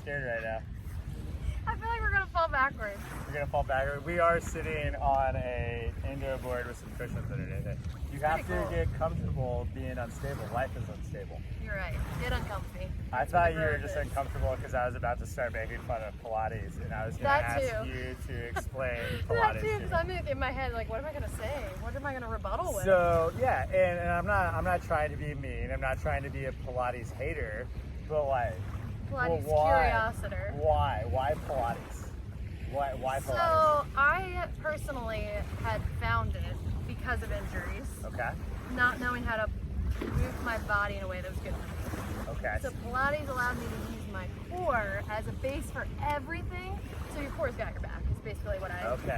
scared right now. I feel like we're gonna fall backwards. We're gonna fall backwards. We are sitting on a indoor board with some cushions underneath it. You have to get comfortable being unstable. Life is unstable. You're right. Get uncomfy. I thought you were just uncomfortable because I was about to start making fun of Pilates, and I was going to ask you to explain Pilates. That too, because I'm in my head like, what am I gonna say? What am I gonna rebuttal with? So yeah, and I'm not trying to be mean. I'm not trying to be a Pilates hater, but like, Pilates curiositer. Why Pilates? Why Pilates? So I personally had found it because of injuries. Okay. Not knowing how to move my body in a way that was good for me. Okay. So Pilates allowed me to use my core as a base for everything. So your core's got your back. It's basically what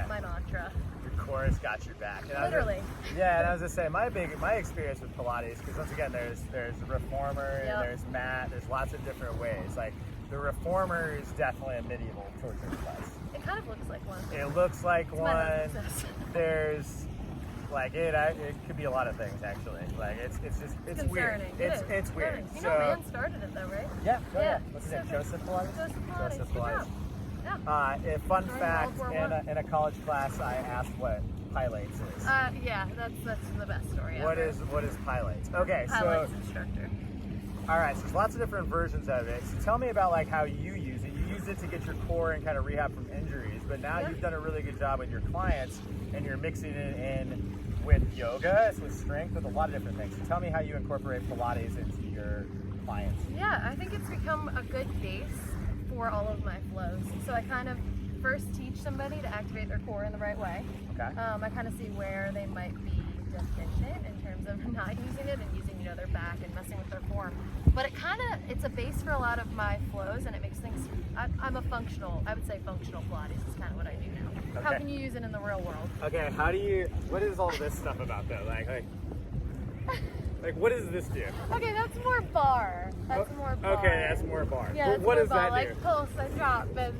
my mantra. Your core has got your back. And literally. And I was gonna say my experience with Pilates, because once again there's reformer and there's mat. There's lots of different ways. Like the reformer is definitely a medieval torture device. It kind of looks like one. It looks like one. There's like it could be a lot of things actually. Like it's weird. It's weird. You know, man started it though, right? Yeah. What's his name? Joseph Pilates. Joseph Pilates. Yeah. A fun fact: in a college class, I asked what Pilates is. Yeah, that's the best story ever. What is Pilates? Okay, Pilates instructor. All right, so there's lots of different versions of it. So tell me about like how you use it. You use it to get your core and kind of rehab from injuries, but now you've done a really good job with your clients, and you're mixing it in with yoga, with strength, with a lot of different things. So tell me how you incorporate Pilates into your clients. Yeah, I think it's become a good base for all of my flows. So I kind of first teach somebody to activate their core in the right way. Okay. I kind of see where they might be deficient in terms of not using it and using their back and messing with their form. But it's a base for a lot of my flows, and it makes things. I would say functional Pilates is kind of what I do now. Okay. How can you use it in the real world? Okay, what is all this stuff about though? Like what does this do? Okay, that's more bar. That's more bar. Okay, that's more bar. Yeah, what does that do? Like pulse, I drop. But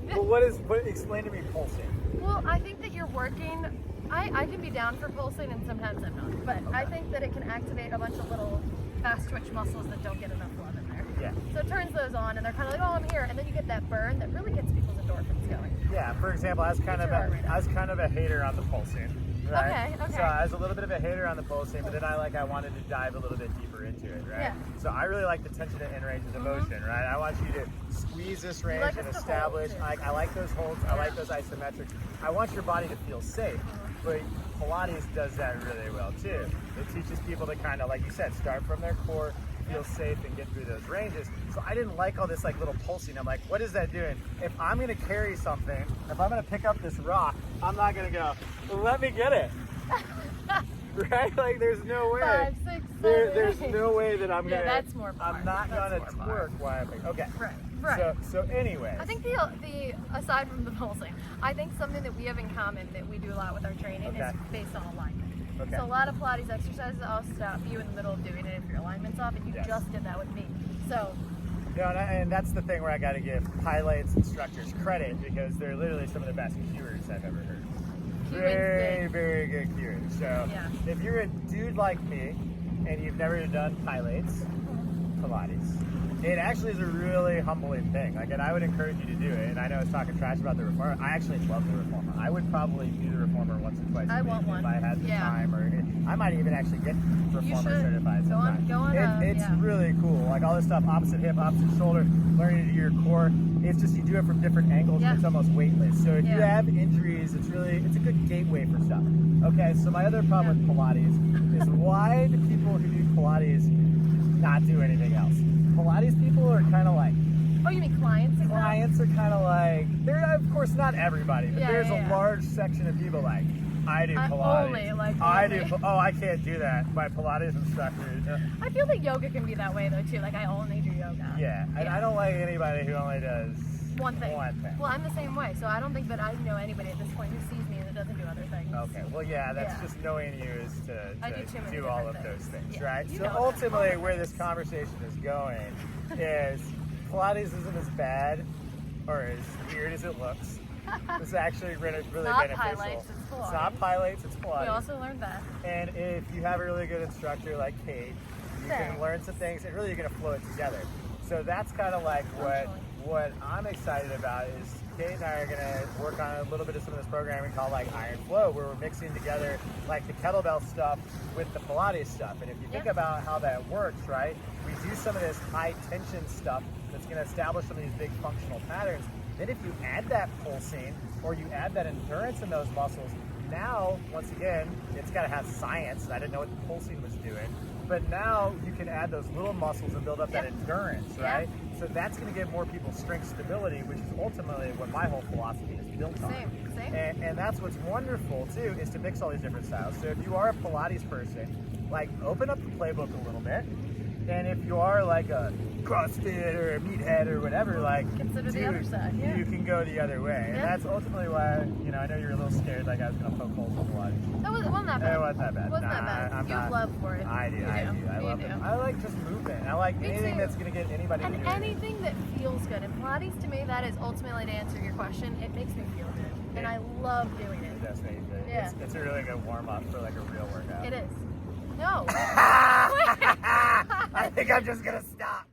explain to me pulsing. Well, I think that you're working. I can be down for pulsing, and sometimes I'm not. But I think that it can activate a bunch of little fast twitch muscles that don't get enough love in there. Yeah. So it turns those on, and they're kind of like, oh, I'm here, and then you get that burn that really gets people's endorphins going. Yeah. For example, I was kind of a hater on the pulsing. Right? Okay. So I was a little bit of a hater on the pulsing, but then I wanted to dive a little bit deeper into it, right? Yeah. So I really like the tension and ranges of motion, right? I want you to squeeze this range and establish. I like those holds. I like those isometrics. I want your body to feel safe, but Pilates does that really well too. It teaches people to kind of, like you said, start from their core, feel safe, and get through those ranges. So I didn't like all this like little pulsing. I'm like, what is that doing? If I'm gonna carry something, if I'm gonna pick up this rock, I'm not gonna go, let me get it. Right? Like there's no way. 5, 6, 7, there's no way that I'm gonna. That's more bar. I'm not gonna twerk while I'm okay. Right. So anyway. I think the aside from the pulsing, I think something that we have in common that we do a lot with our training is based on alignment. Okay. So a lot of Pilates exercises, I'll stop you in the middle of doing it if your alignment's off, and you just did that with me. So. And that's the thing where I got to give Pilates instructors credit, because they're literally some of the best cuers I've ever heard. Very, very good cuers. So if you're a dude like me and you've never done Pilates, it actually is a really humbling thing. Like, and I would encourage you to do it. And I know I was talking trash about the reformer. I actually love the reformer. I would probably do the reformer once or twice a week if I had the time, or I might even actually get reformer certified sometime. It's really cool. Like all this stuff, opposite hip, opposite shoulder, learning to do your core. It's just you do it from different angles, and it's almost weightless. So if you have injuries, it's a good gateway for stuff. Okay, so my other problem with Pilates is, why do people who do Pilates not do anything else? Pilates people are kind of like, oh, you mean clients? Clients are kind of like, they're, of course not everybody, but there's a large section of people like, I do Pilates. I can't do that. My Pilates instructor. I feel like yoga can be that way though too. Like I only do yoga. Yeah. I don't like anybody who only does one thing. Well, I'm the same way, so I don't think that I know anybody at this point who sees me and that doesn't do other things. Okay. Well, that's just knowing you is to do all of those things, right? You so ultimately, where this conversation is going is Pilates isn't as bad or as weird as it looks. It's actually really beneficial. It's not Pilates, it's Pilates. We also learned that. And if you have a really good instructor like Kate, you can learn some things, and really you're going to flow it together. So that's kind of like what what I'm excited about is Kate and I are gonna work on a little bit of some of this programming called like Iron Flow, where we're mixing together like the kettlebell stuff with the Pilates stuff. And if you think about how that works, right? We do some of this high tension stuff that's gonna establish some of these big functional patterns. Then if you add that pulsing or you add that endurance in those muscles, now, once again, it's gotta have science. I didn't know what the pulsing was doing. But now you can add those little muscles and build up that endurance, right? So that's going to give more people strength stability, which is ultimately what my whole philosophy is built on. Same. And that's what's wonderful too, is to mix all these different styles. So if you are a Pilates person, like open up the playbook a little bit. And if you are like a CrossFit or a meathead or whatever, like consider the other side. You can go the other way. And that's ultimately why, you know, I know you're a little scared like I was going to poke holes in Pilates. It wasn't that bad. It wasn't that bad. It wasn't that bad. You have love for it. I do. I love it. I like just movement. I like anything that's going to get anybody to do anything that feels good. And Pilates, to me, that is ultimately, to answer your question, it makes me feel good. And I love doing it. It does make you good. Yeah. It's a really good warm-up for like a real workout. It is. No. I think I'm just going to stop.